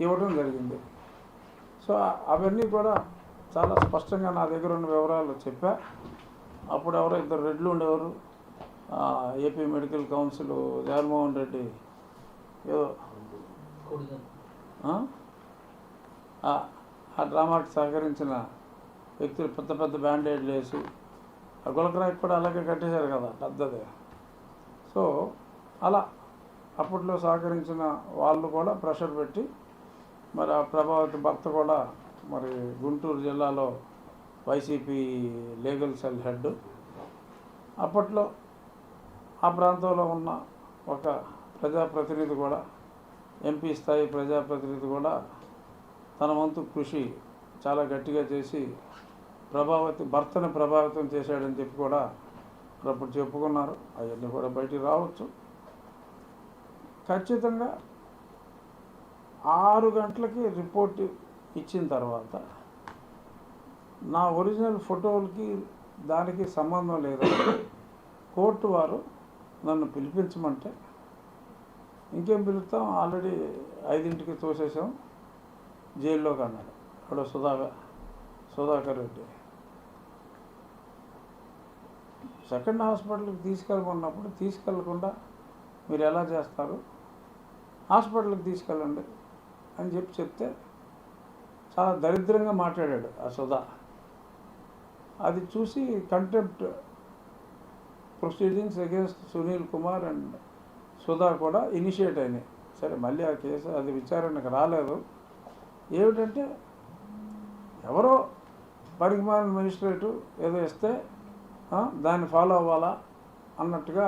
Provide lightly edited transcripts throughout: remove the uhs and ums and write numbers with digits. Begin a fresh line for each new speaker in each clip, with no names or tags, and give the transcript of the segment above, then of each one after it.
ఇవ్వడం జరిగింది. సో అవన్నీ కూడా చాలా స్పష్టంగా నా దగ్గర ఉన్న వివరాలు చెప్పా. అప్పుడు ఎవరో ఇద్దరు రెడ్లు ఉండేవారు, AP medical council Jaganmohan Reddy ఏదో ఆ డ్రామాకి సహకరించిన వ్యక్తులు పెద్ద పెద్ద బ్యాండేడ్లు వేసి, ఆ గులకరాయికి కూడా అలాగే కట్టేశారు కదా పెద్దది. సో అలా అప్పట్లో సహకరించిన వాళ్ళు కూడా ప్రెషర్ పెట్టి, మరి ఆ ప్రభావిత భర్త కూడా మరి గుంటూరు జిల్లాలో వైసీపీ లీగల్ సెల్ హెడ్. అప్పట్లో ఆ ప్రాంతంలో ఉన్న ఒక ప్రజాప్రతినిధి కూడా, ఎంపీ స్థాయి ప్రజాప్రతినిధి కూడా తన వంతు కృషి చాలా గట్టిగా చేసి భర్తను ప్రభావితం చేశాడని చెప్పి కూడా అప్పుడు చెప్పుకున్నారు. అవన్నీ కూడా బయటికి రావచ్చు. ఖచ్చితంగా 6 గంటలకి రిపోర్ట్ ఇచ్చిన తర్వాత నా ఒరిజినల్ ఫోటోలకి దానికి సంబంధం లేదని కోర్టు వారు నన్ను పిలిపించమంటే, ఇంకేం పిలుస్తాం, ఆల్రెడీ 5ంటికి తోసేసాం జైల్లోకి అన్నాడు. అక్కడ సుధాకర్ రెడ్డి సెకండ్ హాస్పిటల్కి తీసుకెళ్ళమన్నప్పుడు తీసుకెళ్లకుండా మీరు ఎలా చేస్తారు, హాస్పిటల్కి తీసుకెళ్ళండి అని చెప్తే చాలా దరిద్రంగా మాట్లాడాడు ఆ సుధా. అది చూసి contempt proceedings against Sunil Kumar and Sudha కూడా ఇనిషియేట్ అయినాయి. సరే, మళ్ళీ ఆ కేసు అది విచారణకు రాలేదు. ఏమిటంటే ఎవరో పరిగమాన మెజిస్ట్రేటు ఏదో ఇస్తే దాన్ని ఫాలో అవ్వాలా అన్నట్టుగా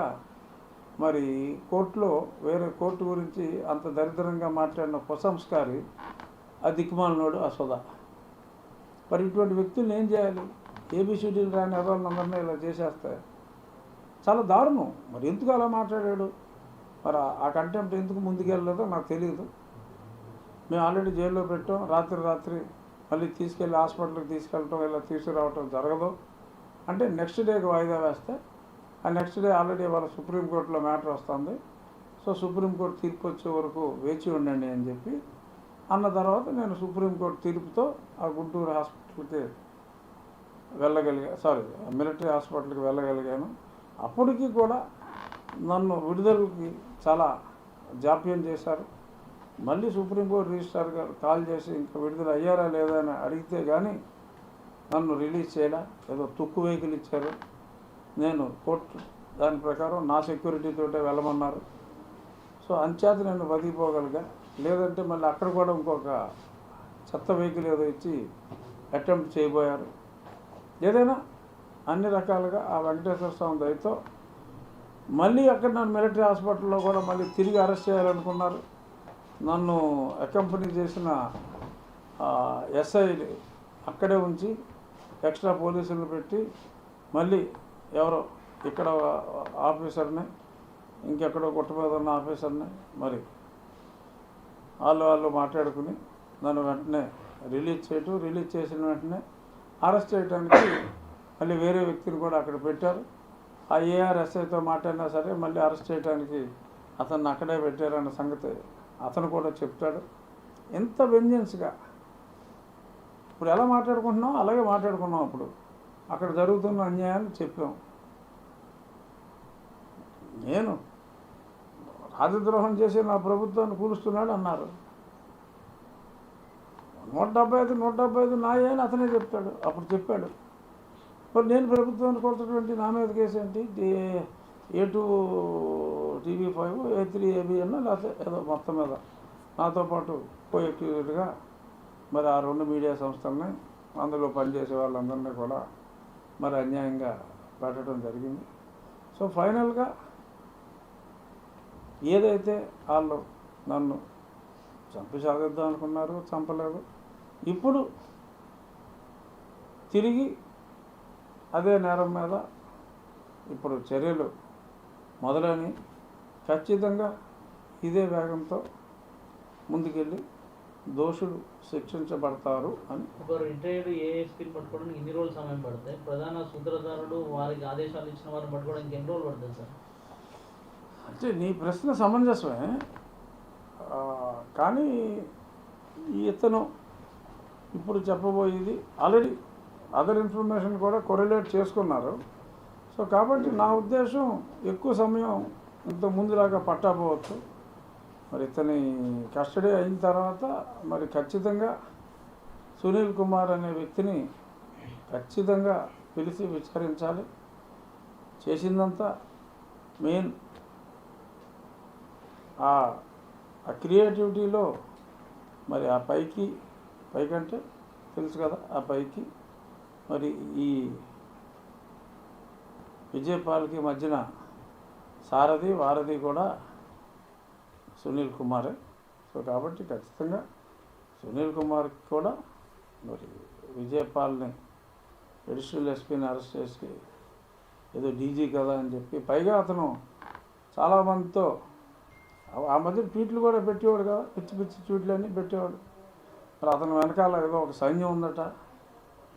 మరి కోర్టులో వేరే కోర్టు గురించి అంత దరిద్రంగా మాట్లాడిన కుసంస్కారి ఆ దిక్కుమాలినోడు ఆ సుధా. మరి ఇటువంటి వ్యక్తులను ఏం చేయాలి? ఏబిసిడీలు రాని ఎవరినందరినీ ఇలా చేసేస్తాయి. చాలా దారుణం. మరి ఎందుకు అలా మాట్లాడాడు? మరి ఆ కంటెంప్ట్ ఎందుకు ముందుకెళ్ళలేదో నాకు తెలియదు. మేము ఆల్రెడీ జైల్లో పెట్టాం. రాత్రి మళ్ళీ తీసుకెళ్ళి హాస్పిటల్కి తీసుకెళ్ళటం, ఇలా తీసుకురావటం జరగదు అంటే నెక్స్ట్ డేకి వాయిదా వేస్తే, ఆ నెక్స్ట్ డే ఆల్రెడీ వాళ్ళ సుప్రీంకోర్టులో మ్యాటర్ వస్తుంది. సో సుప్రీంకోర్టు తీర్పు వచ్చే వరకు వేచి ఉండండి అని చెప్పి అన్న తర్వాత నేను సుప్రీంకోర్టు తీర్పుతో ఆ గుంటూరు హాస్పిటల్కి మిలిటరీ హాస్పిటల్కి వెళ్ళగలిగాను. అప్పటికి కూడా నన్ను విడుదలకి చాలా జాప్యం చేశారు. మళ్ళీ సుప్రీంకోర్టు రిజిస్ట్రార్ గారు కాల్ చేసి ఇంకా విడుదల అయ్యారా లేదా అని అడిగితే కానీ నన్ను రిలీజ్ చేయలే. ఏదో తుక్కు వెహికల్ ఇచ్చారు. నేను కోర్టు దాని ప్రకారం నా సెక్యూరిటీతోటే వెళ్ళమన్నారు. సో అంచేత నేను బతికిపోగలిగా. లేదంటే మళ్ళీ అక్కడ కూడా ఇంకొక చెత్త వెహికల్ ఏదో ఇచ్చి అటెంప్ట్ చేయబోయారు. ఏదైనా అన్ని రకాలుగా ఆ వెంకటేశ్వర స్వామి దయతో మళ్ళీ అక్కడ నన్ను మిలిటరీ హాస్పిటల్లో కూడా మళ్ళీ తిరిగి అరెస్ట్ చేయాలనుకున్నారు. నన్ను అకంపెనీ చేసిన ఎస్ఐ అక్కడే ఉంచి ఎక్స్ట్రా పోలీసులను పెట్టి మళ్ళీ ఎవరో ఇక్కడ ఆఫీసర్ని, ఇంకెక్కడో గుట్ట మీద ఉన్న ఆఫీసర్ని మరి వాళ్ళు మాట్లాడుకుని నన్ను వెంటనే రిలీజ్ చేసిన వెంటనే అరెస్ట్ చేయడానికి మళ్ళీ వేరే వ్యక్తిని కూడా అక్కడ పెట్టారు. ఆ ఏఆర్ఎస్ఐతో మాట్లాడినా సరే మళ్ళీ అరెస్ట్ చేయడానికి అతన్ని అక్కడే పెట్టారన్న సంగతి అతను కూడా చెప్తాడు. ఎంత వెంజెన్స్గా ఇప్పుడు ఎలా మాట్లాడుకుంటున్నాం అలాగే మాట్లాడుకున్నాం. అప్పుడు అక్కడ జరుగుతున్న అన్యాయాన్ని చెప్పాం. నేను రాజద్రోహం చేసి నా ప్రభుత్వాన్ని కూలుస్తున్నాడు అన్నారు. 175 నాయే అని అతనే చెప్తాడు. అప్పుడు చెప్పాడు. మరి నేను ప్రభుత్వాన్ని కొడుతున్నటువంటి నా మీద కేసు ఏంటి? A2 TV5 A3 ABN లేకపోతే ఏదో మొత్తం మీద నాతో పాటు కోఎక్యూజ్డ్గా మరి ఆ 2 మీడియా సంస్థల్ని, అందులో పనిచేసే వాళ్ళందరినీ కూడా మరి అన్యాయంగా పెట్టడం జరిగింది. సో ఫైనల్గా ఏదైతే వాళ్ళు నన్ను చంపి సాగిద్దాం అనుకున్నారు, చంపలేదు. ఇప్పుడు తిరిగి అదే నేరం మీద ఇప్పుడు చర్యలు మొదలని ఖచ్చితంగా ఇదే వేగంతో ముందుకెళ్ళి దోషులు శిక్షించబడతారు అని.
ఒక రిటైర్డ్ ఏఎస్పీని పట్టుకోవడానికి ఎన్ని రోజులు సమయం పడతాయి? ప్రధాన సూత్రధారుడు వారికి ఆదేశాలు ఇచ్చిన వారిని పట్టుకోవడానికి ఎన్ని రోజులు పడుతుంది సార్?
అంటే నీ ప్రశ్న సమంజసమే, కానీ ఇతను ఇప్పుడు చెప్పబోయేది ఆల్రెడీ అదర్ ఇన్ఫర్మేషన్ కూడా కొరిలేట్ చేసుకున్నారు. సో కాబట్టి నా ఉద్దేశం ఎక్కువ సమయం ఇంత ముందులాగా పట్టకపోవచ్చు. మరి ఇతని కస్టడీ అయిన తర్వాత మరి ఖచ్చితంగా సునీల్ కుమార్ అనే వ్యక్తిని ఖచ్చితంగా పిలిచి విచారించాలి. చేసిందంతా మెయిన్ ఆ క్రియేటివిటీలో మరి ఆ పైకంటే తెలుసు కదా, ఆ పైకి మరి ఈ విజయపాల్కి మధ్యన సారథి వారధి కూడా సునీల్ కుమారే. సో కాబట్టి ఖచ్చితంగా సునీల్ కుమార్కి కూడా మరి విజయపాల్ని అడిషనల్ ఎస్పీని అరెస్ట్ చేసి ఏదో డీజీ కదా అని చెప్పి, పైగా అతను చాలామందితో ఆ మధ్య ట్వీట్లు కూడా పెట్టేవాడు కదా, పిచ్చి పిచ్చి ట్వీట్లు అన్నీ పెట్టేవాడు. మరి అతని వెనకాల ఏదో ఒక సైన్యం ఉందట.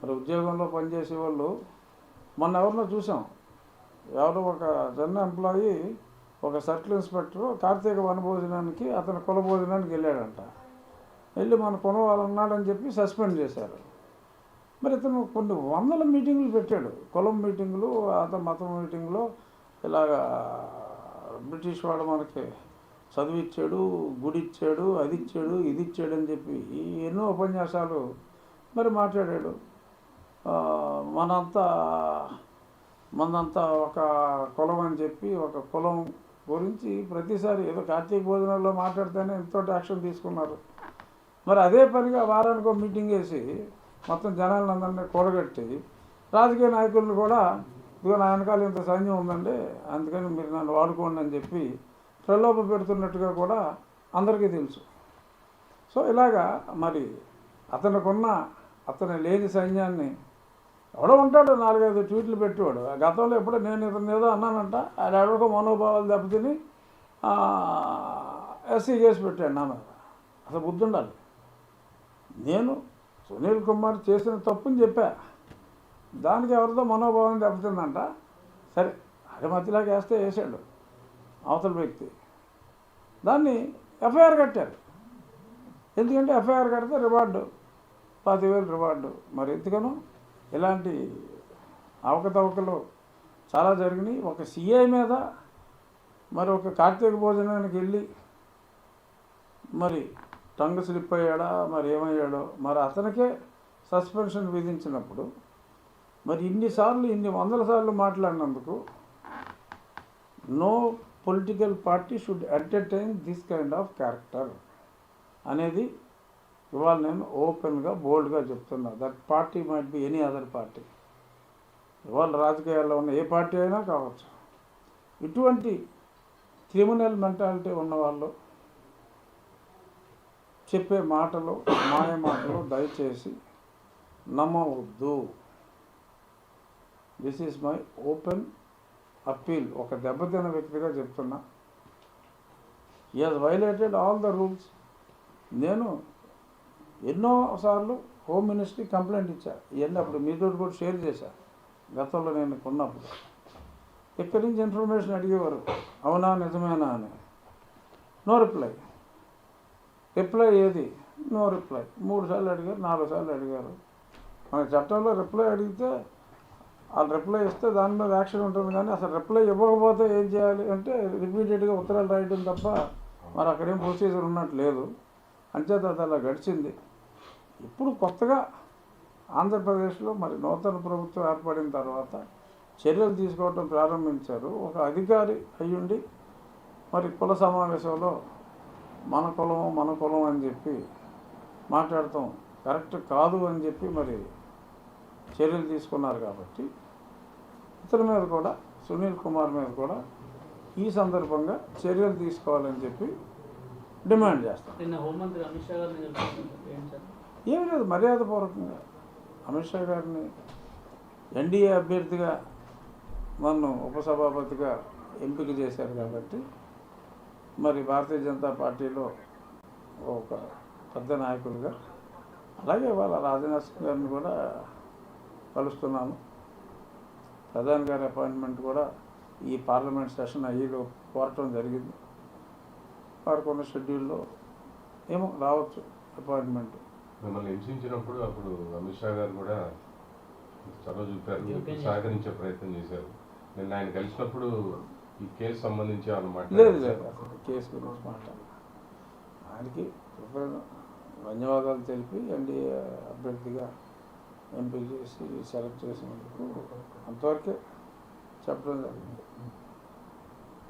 మరి ఉద్యోగంలో పనిచేసే వాళ్ళు మొన్న ఎవరినో చూసాం, ఎవరో ఒక జన్ ఎంప్లాయీ ఒక సర్కిల్ ఇన్స్పెక్టరు కార్తీక వనభోజనానికి అతని కుల భోజనానికి వెళ్ళాడంట. వెళ్ళి మన కొనవాలన్నాడని చెప్పి సస్పెండ్ చేశారు. మరి ఇతను కొన్ని వందల మీటింగులు పెట్టాడు, కులం మీటింగులు, అతను మతం మీటింగులో ఇలాగా బ్రిటిష్ వాడు మనకి చదువు ఇచ్చాడు, గుడి ఇచ్చాడు, అది ఇచ్చాడు, ఇది ఇచ్చాడు అని చెప్పి ఎన్నో ఉపన్యాసాలు మరి మాట్లాడాడు. మనంతా ఒక కులం అని చెప్పి ఒక కులం గురించి ప్రతిసారి ఏదో కార్తీక భోజనాల్లో మాట్లాడితేనే ఎంతో యాక్షన్ తీసుకున్నారు. మరి అదే పనిగా వారానికి ఒక మీటింగ్ వేసి మొత్తం జనాలను అందరినీ కూడగట్టి రాజకీయ నాయకులను కూడా ఇదిగో నా వెనకాల ఇంత సైన్యం ఉందండి, అందుకని మీరు నన్ను వాడుకోండి అని చెప్పి ప్రలోభ పెడుతున్నట్టుగా కూడా అందరికీ తెలుసు. సో ఇలాగా మరి అతను లేని సైన్యాన్ని ఎవడో ఉంటాడు, 4-5 ట్వీట్లు పెట్టేవాడు. గతంలో ఎప్పుడో నేను ఇతను ఏదో అన్నానంట, ఆయన ఎవరికో మనోభావాలు దెబ్బతిని ఎస్సీ కేసు పెట్టాడు నా మీద. అసలు బుద్ధి ఉండాలి. నేను సునీల్ కుమార్ చేసిన తప్పుని చెప్పా, దానికి ఎవరితో మనోభావం దెబ్బతిందంట. సరే అది మధ్యలోకి వేసాడు అవతల వ్యక్తి, దాన్ని ఎఫ్ఐఆర్ కట్టారు. ఎందుకంటే ఎఫ్ఐఆర్ కడితే రివార్డు 10,000 రివార్డు. మరి ఎందుకనో ఇలాంటి అవకతవకలు చాలా జరిగినాయి. ఒక సిఐ మీద మరి ఒక కార్తీక భోజనానికి వెళ్ళి మరి టంగ్ స్లిప్ అయ్యాడా మరి ఏమయ్యాడో, మరి అతనికే సస్పెన్షన్ విధించినప్పుడు మరి ఇన్ని వందల సార్లు మాట్లాడినందుకు no political party should entertain this kind of character అనేది ఇవాళ నేను ఓపెన్గా బోల్డ్గా చెప్తున్నా. That party might be any other party. ఇవాళ రాజకీయాల్లో ఉన్న ఏ పార్టీ అయినా కావచ్చు. ఇటువంటి క్రిమినల్ మెంటాలిటీ ఉన్నవాళ్ళు చెప్పే మాటలు, మాయ మాటలు దయచేసి నమ్మవద్దు. This is my open appeal. ఒక దెబ్బతిన్న వ్యక్తిగా చెప్తున్నా. He has violated all the rules. నేను ఎన్నోసార్లు హోమ్ మినిస్ట్రీ కంప్లైంట్ ఇచ్చా. ఇవన్నీ అప్పుడు మీతో కూడా షేర్ చేశా. గతంలో నేను కొన్నప్పుడు ఇక్కడి నుంచి ఇన్ఫర్మేషన్ అడిగేవారు, అవునా నిజమేనా అని. No reply. రిప్లై ఏది? No reply. 3 సార్లు అడిగారు, 4 సార్లు అడిగారు. మన చట్టంలో రిప్లై అడిగితే వాళ్ళు రిప్లై ఇస్తే దాని మీద యాక్షన్ ఉంటుంది. కానీ అసలు రిప్లై ఇవ్వకపోతే ఏం చేయాలి అంటే రిపీటెడ్గా ఉత్తరాలు రాయడం తప్ప మరి అక్కడేం ప్రొసీజర్ ఉన్నట్టు లేదు. అంచేత అది అలా గడిచింది. ఇప్పుడు కొత్తగా ఆంధ్రప్రదేశ్లో మరి నూతన ప్రభుత్వం ఏర్పడిన తర్వాత చర్యలు తీసుకోవటం ప్రారంభించారు. ఒక అధికారి అయ్యుండి మరి కుల సమావేశంలో మన కులం అని చెప్పి మాట్లాడటం కరెక్ట్ కాదు అని చెప్పి మరి చర్యలు తీసుకున్నారు. కాబట్టి ఇతని మీద కూడా, సునీల్ కుమార్ మీద కూడా ఈ సందర్భంగా చర్యలు తీసుకోవాలని చెప్పి డిమాండ్ చేస్తాం.
నిన్న హోంమంత్రి అమిత్ షా గారిని
ఏమీ లేదు, మర్యాదపూర్వకంగా అమిత్ షా గారిని ఎన్డీఏ అభ్యర్థిగా నన్ను ఉపసభాపతిగా ఎంపిక చేశారు కాబట్టి మరి భారతీయ జనతా పార్టీలో ఒక పెద్ద నాయకుడిగా, అలాగే వాళ్ళ రాజ్నాథ్ సింగ్ గారిని కూడా కలుస్తున్నాను. ప్రధాని గారి అపాయింట్మెంట్ కూడా ఈ పార్లమెంట్ సెషన్ అయ్యేలో కోరటం జరిగింది. వారికి ఉన్న షెడ్యూల్లో ఏమో రావచ్చు, అపాయింట్మెంట్.
మిమ్మల్ని హింసించినప్పుడు అప్పుడు అమిత్ షా గారు కూడా చొరవ చూపారు,
జోక్యం
సహకరించే ప్రయత్నం చేశారు. నిన్న ఆయన కలిసినప్పుడు ఈ కేసు సంబంధించి వాళ్ళు
లేదు
మాట్లాడారు.
లేదు అసలు కేసు గురించి మాట్లాడాలి. ఆయనకి ధన్యవాదాలు తెలిపి ఎన్డీఏ అభ్యర్థిగా ఎంపిక చేసి సెలెక్ట్ చేసినందుకు అంతవరకే చెప్పడం జరిగింది.